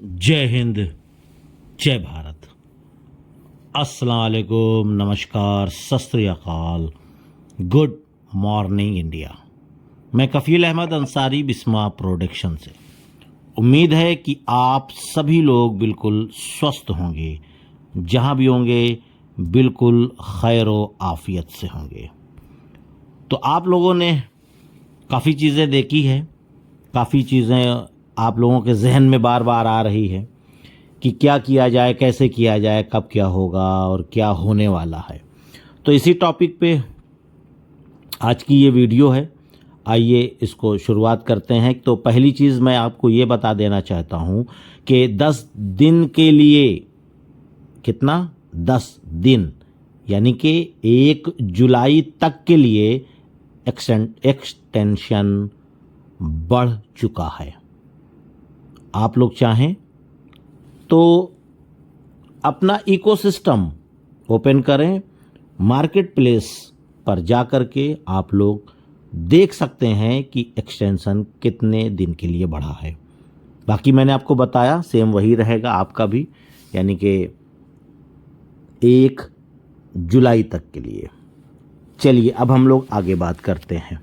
जय हिंद, जय भारत, अस्सलाम वालेकुम, नमस्कार, सत श्री अकाल, गुड मॉर्निंग इंडिया। मैं कफ़ील अहमद अंसारी बिस्मा प्रोडक्शन से। उम्मीद है कि आप सभी लोग बिल्कुल स्वस्थ होंगे, जहां भी होंगे बिल्कुल खैर व आफियत से होंगे। तो आप लोगों ने काफ़ी चीज़ें देखी है, काफ़ी चीज़ें आप लोगों के जहन में बार बार आ रही है कि क्या किया जाए, कैसे किया जाए, कब क्या होगा और क्या होने वाला है। तो इसी टॉपिक पे आज की ये वीडियो है। आइए इसको शुरुआत करते हैं। तो पहली चीज़ मैं आपको ये बता देना चाहता हूँ कि 10 दिन के लिए, कितना, 10 दिन यानी कि 1 जुलाई तक के लिए एक्सटेंशन बढ़ चुका है। आप लोग चाहें तो अपना इकोसिस्टम ओपन करें, मार्केट प्लेस पर जाकर के आप लोग देख सकते हैं कि एक्सटेंशन कितने दिन के लिए बढ़ा है। बाकी मैंने आपको बताया सेम वही रहेगा आपका भी, यानी कि 1 जुलाई तक के लिए। चलिए अब हम लोग आगे बात करते हैं।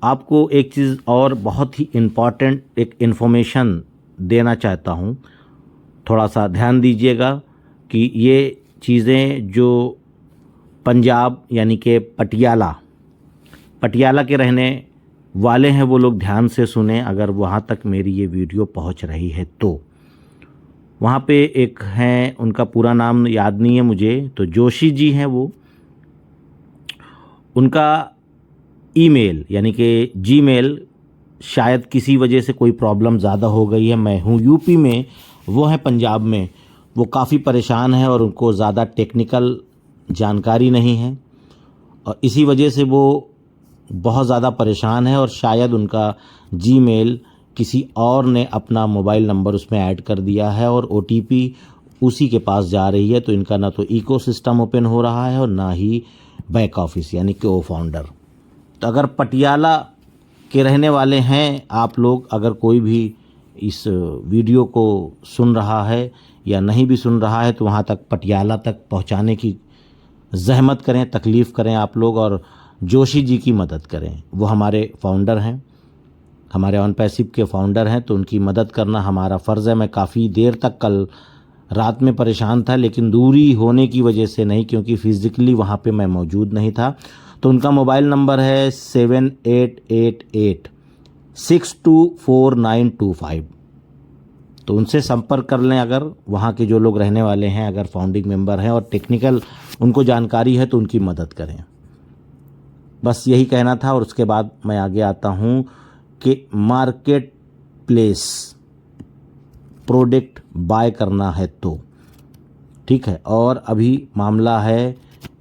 आपको एक चीज़ और बहुत ही इम्पॉर्टेंट एक इन्फॉर्मेशन देना चाहता हूँ, थोड़ा सा ध्यान दीजिएगा कि ये चीज़ें जो पंजाब यानी कि पटियाला के रहने वाले हैं वो लोग ध्यान से सुने। अगर वहाँ तक मेरी ये वीडियो पहुँच रही है तो वहाँ पे एक हैं, उनका पूरा नाम याद नहीं है मुझे, तो जोशी जी हैं वो, उनका ईमेल यानी कि जीमेल शायद किसी वजह से कोई प्रॉब्लम ज़्यादा हो गई है। मैं हूँ यूपी में, वो है पंजाब में। वो काफ़ी परेशान है और उनको ज़्यादा टेक्निकल जानकारी नहीं है और इसी वजह से वो बहुत ज़्यादा परेशान है और शायद उनका जीमेल किसी और ने अपना मोबाइल नंबर उसमें ऐड कर दिया है और ओटीपी उसी के पास जा रही है। तो इनका ना तो इकोसिस्टम ओपन हो रहा है और ना ही बैक ऑफिस यानी कि ओ फाउंडर। तो अगर पटियाला के रहने वाले हैं आप लोग, अगर कोई भी इस वीडियो को सुन रहा है या नहीं भी सुन रहा है तो वहाँ तक पटियाला तक पहुँचाने की ज़हमत करें, तकलीफ़ करें आप लोग और जोशी जी की मदद करें। वो हमारे फाउंडर हैं, हमारे ऑन पैसिव के फाउंडर हैं, तो उनकी मदद करना हमारा फ़र्ज़ है। मैं काफ़ी देर तक कल रात में परेशान था, लेकिन दूरी होने की वजह से नहीं, क्योंकि फ़िज़िकली वहाँ पे मैं मौजूद नहीं था। तो उनका मोबाइल नंबर है 7888624925। तो उनसे संपर्क कर लें अगर वहाँ के जो लोग रहने वाले हैं, अगर फाउंडिंग मेंबर हैं और टेक्निकल उनको जानकारी है तो उनकी मदद करें। बस यही कहना था। और उसके बाद मैं आगे आता हूँ कि मार्केट प्लेस प्रोडक्ट बाय करना है तो ठीक है। और अभी मामला है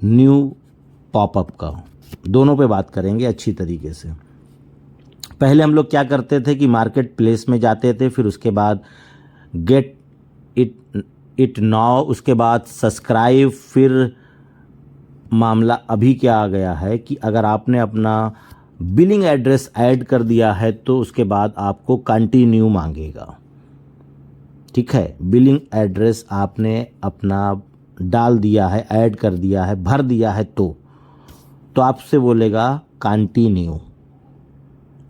न्यू पॉपअप का, दोनों पे बात करेंगे अच्छी तरीके से। पहले हम लोग क्या करते थे कि मार्केट प्लेस में जाते थे, फिर उसके बाद गेट इट नाउ, उसके बाद सब्सक्राइब। फिर मामला अभी क्या आ गया है कि अगर आपने अपना बिलिंग एड्रेस ऐड कर दिया है तो उसके बाद आपको कंटिन्यू मांगेगा। ठीक है, बिलिंग एड्रेस आपने अपना डाल दिया है, ऐड कर दिया है, भर दिया है तो आपसे बोलेगा कंटिन्यू।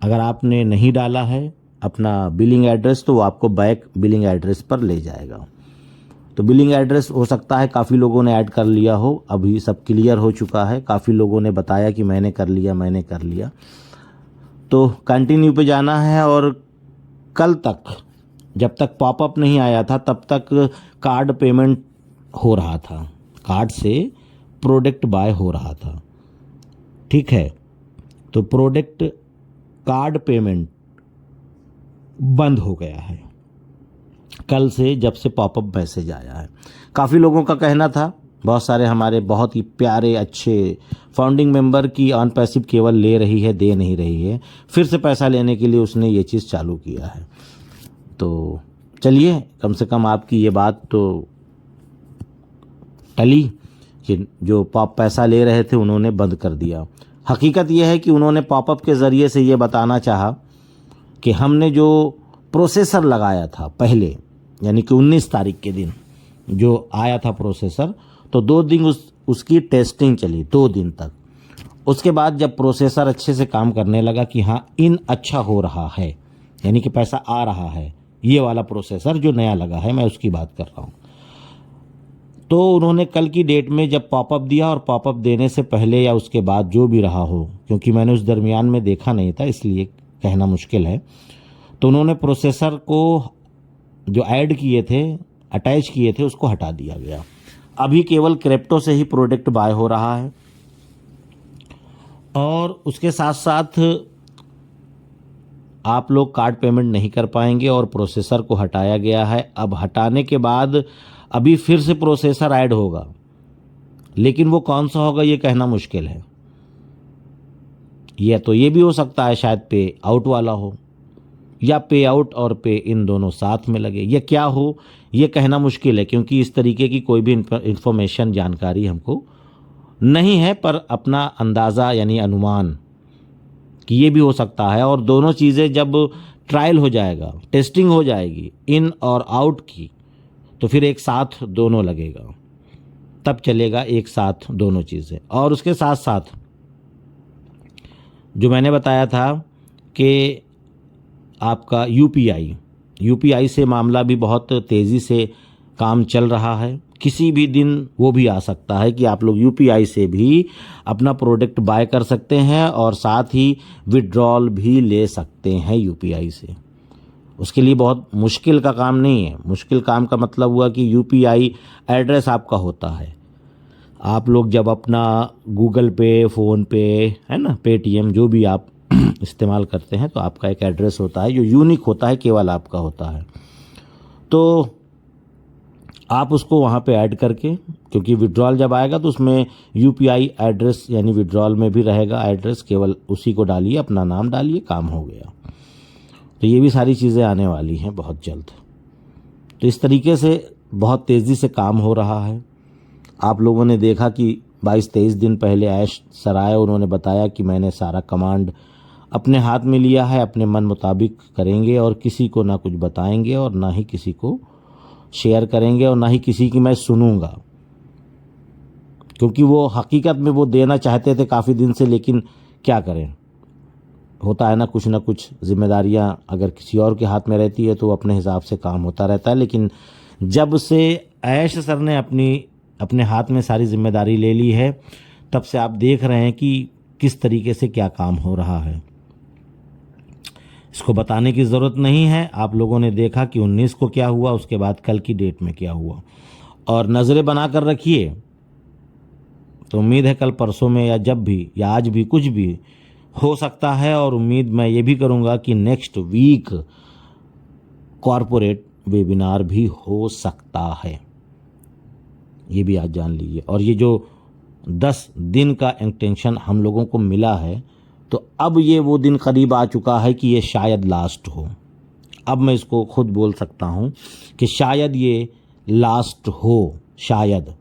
अगर आपने नहीं डाला है अपना बिलिंग एड्रेस तो वो आपको बैक बिलिंग एड्रेस पर ले जाएगा। तो बिलिंग एड्रेस हो सकता है काफ़ी लोगों ने ऐड कर लिया हो, अभी सब क्लियर हो चुका है। काफ़ी लोगों ने बताया कि मैंने कर लिया। तो कंटिन्यू पे जाना है। और कल तक जब तक पॉपअप नहीं आया था तब तक कार्ड पेमेंट हो रहा था, कार्ड से प्रोडक्ट बाय हो रहा था। ठीक है, तो प्रोडक्ट कार्ड पेमेंट बंद हो गया है कल से, जब से पॉपअप मैसेज आया है। काफ़ी लोगों का कहना था, बहुत सारे हमारे बहुत ही प्यारे अच्छे फाउंडिंग मेंबर की ऑन पैसिव केवल ले रही है, दे नहीं रही है। फिर से पैसा लेने के लिए उसने ये चीज़ चालू किया है। तो चलिए, कम से कम आपकी ये बात तो टली कि जो पैसा ले रहे थे उन्होंने बंद कर दिया। हकीकत यह है कि उन्होंने पॉपअप के ज़रिए से ये बताना चाहा कि हमने जो प्रोसेसर लगाया था पहले, यानी कि 19 तारीख के दिन जो आया था प्रोसेसर, तो 2 दिन उसकी टेस्टिंग चली, 2 दिन तक। उसके बाद जब प्रोसेसर अच्छे से काम करने लगा कि हाँ इन अच्छा हो रहा है, यानी कि पैसा आ रहा है, ये वाला प्रोसेसर जो नया लगा है मैं उसकी बात कर रहा हूँ, तो उन्होंने कल की डेट में जब पॉपअप दिया, और पॉपअप देने से पहले या उसके बाद जो भी रहा हो, क्योंकि मैंने उस दरमियान में देखा नहीं था इसलिए कहना मुश्किल है, तो उन्होंने प्रोसेसर को जो ऐड किए थे, अटैच किए थे, उसको हटा दिया गया। अभी केवल क्रिप्टो से ही प्रोडक्ट बाय हो रहा है, और उसके साथ साथ आप लोग कार्ड पेमेंट नहीं कर पाएंगे, और प्रोसेसर को हटाया गया है। अब हटाने के बाद अभी फिर से प्रोसेसर ऐड होगा, लेकिन वो कौन सा होगा ये कहना मुश्किल है। यह तो ये भी हो सकता है शायद पे आउट वाला हो, या पे आउट और पे इन दोनों साथ में लगे, या क्या हो ये कहना मुश्किल है, क्योंकि इस तरीके की कोई भी इंफॉर्मेशन जानकारी हमको नहीं है, पर अपना अंदाज़ा यानी अनुमान कि ये भी हो सकता है। और दोनों चीज़ें जब ट्रायल हो जाएगा, टेस्टिंग हो जाएगी इन और आउट की, तो फिर एक साथ दोनों लगेगा, तब चलेगा एक साथ दोनों चीज़ें। और उसके साथ साथ जो मैंने बताया था कि आपका यूपीआई से मामला भी बहुत तेज़ी से काम चल रहा है। किसी भी दिन वो भी आ सकता है कि आप लोग यूपीआई से भी अपना प्रोडक्ट बाय कर सकते हैं, और साथ ही विड्रॉल भी ले सकते हैं यूपीआई से। उसके लिए बहुत मुश्किल का काम नहीं है। मुश्किल काम का मतलब हुआ कि यूपीआई एड्रेस आपका होता है। आप लोग जब अपना गूगल पे, फ़ोन पे, है ना, पेटीएम, जो भी आप इस्तेमाल करते हैं, तो आपका एक एड्रेस होता है जो यूनिक होता है, केवल आपका होता है। तो आप उसको वहाँ पे ऐड करके, क्योंकि विड्रॉल जब आएगा तो उसमें यूपीआई एड्रेस यानी विड्रॉल में भी रहेगा एड्रेस, केवल उसी को डालिए, अपना नाम डालिए, काम हो गया। तो ये भी सारी चीज़ें आने वाली हैं बहुत जल्द। तो इस तरीके से बहुत तेज़ी से काम हो रहा है। आप लोगों ने देखा कि 22-23 दिन पहले ऐश सर आए, उन्होंने बताया कि मैंने सारा कमांड अपने हाथ में लिया है, अपने मन मुताबिक करेंगे, और किसी को ना कुछ बताएंगे, और ना ही किसी को शेयर करेंगे, और ना ही किसी की मैं सुनूंगा, क्योंकि वो हकीकत में वो देना चाहते थे काफ़ी दिन से, लेकिन क्या करें, होता है ना कुछ जिम्मेदारियां अगर किसी और के हाथ में रहती है तो अपने हिसाब से काम होता रहता है। लेकिन जब से ऐश सर ने अपने हाथ में सारी जिम्मेदारी ले ली है, तब से आप देख रहे हैं कि किस तरीके से क्या काम हो रहा है। इसको बताने की ज़रूरत नहीं है। आप लोगों ने देखा कि 19 को क्या हुआ, उसके बाद कल की डेट में क्या हुआ, और नज़रें बना कर रखिए। तो उम्मीद है कल परसों में, या जब भी, या आज भी, कुछ भी हो सकता है। और उम्मीद मैं ये भी करूँगा कि नेक्स्ट वीक कॉरपोरेट वेबिनार भी हो सकता है, ये भी आज जान लीजिए। और ये जो 10 दिन का एक्सटेंशन हम लोगों को मिला है, तो अब ये वो दिन करीब आ चुका है कि ये शायद लास्ट हो। अब मैं इसको खुद बोल सकता हूँ कि शायद ये लास्ट हो, शायद।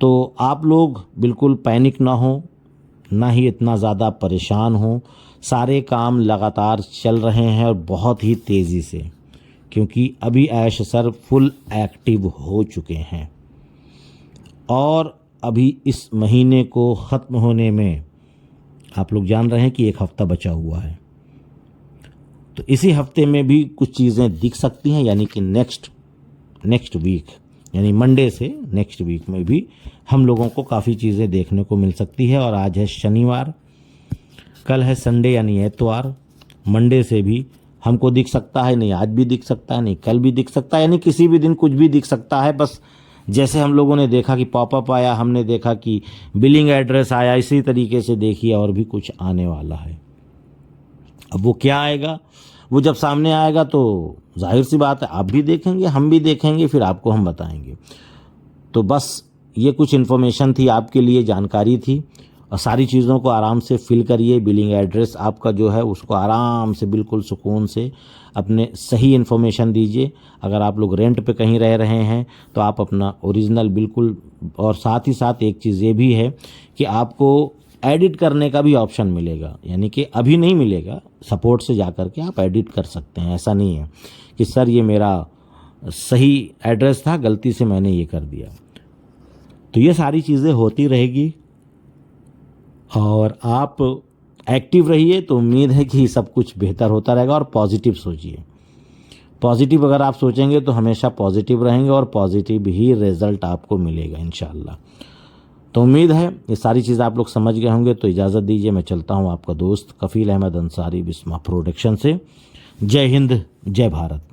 तो आप लोग बिल्कुल पैनिक ना हो, ना ही इतना ज़्यादा परेशान हो। सारे काम लगातार चल रहे हैं, और बहुत ही तेज़ी से, क्योंकि अभी ऐश सर फुल एक्टिव हो चुके हैं, और अभी इस महीने को ख़त्म होने में आप लोग जान रहे हैं कि 1 हफ़्ता बचा हुआ है। तो इसी हफ्ते में भी कुछ चीज़ें दिख सकती हैं, यानी कि नेक्स्ट वीक, यानी मंडे से नेक्स्ट वीक में भी हम लोगों को काफ़ी चीज़ें देखने को मिल सकती है। और आज है शनिवार, कल है संडे यानी एतवार। मंडे से भी हमको दिख सकता है, नहीं आज भी दिख सकता है, नहीं कल भी दिख सकता है, यानी किसी भी दिन कुछ भी दिख सकता है। बस जैसे हम लोगों ने देखा कि पॉपअप आया, हमने देखा कि बिलिंग एड्रेस आया, इसी तरीके से देखिए और भी कुछ आने वाला है। अब वो क्या आएगा, वो जब सामने आएगा तो जाहिर सी बात है आप भी देखेंगे, हम भी देखेंगे, फिर आपको हम बताएंगे। तो बस ये कुछ इन्फॉर्मेशन थी आपके लिए, जानकारी थी। और सारी चीज़ों को आराम से फिल करिए। बिलिंग एड्रेस आपका जो है उसको आराम से बिल्कुल सुकून से अपने सही इन्फॉर्मेशन दीजिए। अगर आप लोग रेंट पे कहीं रह रहे हैं तो आप अपना ओरिजिनल बिल्कुल, और साथ ही साथ एक चीज़ ये भी है कि आपको एडिट करने का भी ऑप्शन मिलेगा, यानी कि अभी नहीं मिलेगा, सपोर्ट से जा कर के आप एडिट कर सकते हैं। ऐसा नहीं है कि सर ये मेरा सही एड्रेस था, गलती से मैंने ये कर दिया। तो ये सारी चीज़ें होती रहेगी और आप एक्टिव रहिए तो उम्मीद है कि सब कुछ बेहतर होता रहेगा। और पॉजिटिव सोचिए, पॉजिटिव अगर आप सोचेंगे तो हमेशा पॉजिटिव रहेंगे और पॉजिटिव ही रिजल्ट आपको मिलेगा इंशाल्लाह। तो उम्मीद है ये सारी चीज़ आप लोग समझ गए होंगे। तो इजाज़त दीजिए, मैं चलता हूँ, आपका दोस्त कफ़ील अहमद अंसारी बिस्मा प्रोडक्शन से। जय हिंद, जय भारत।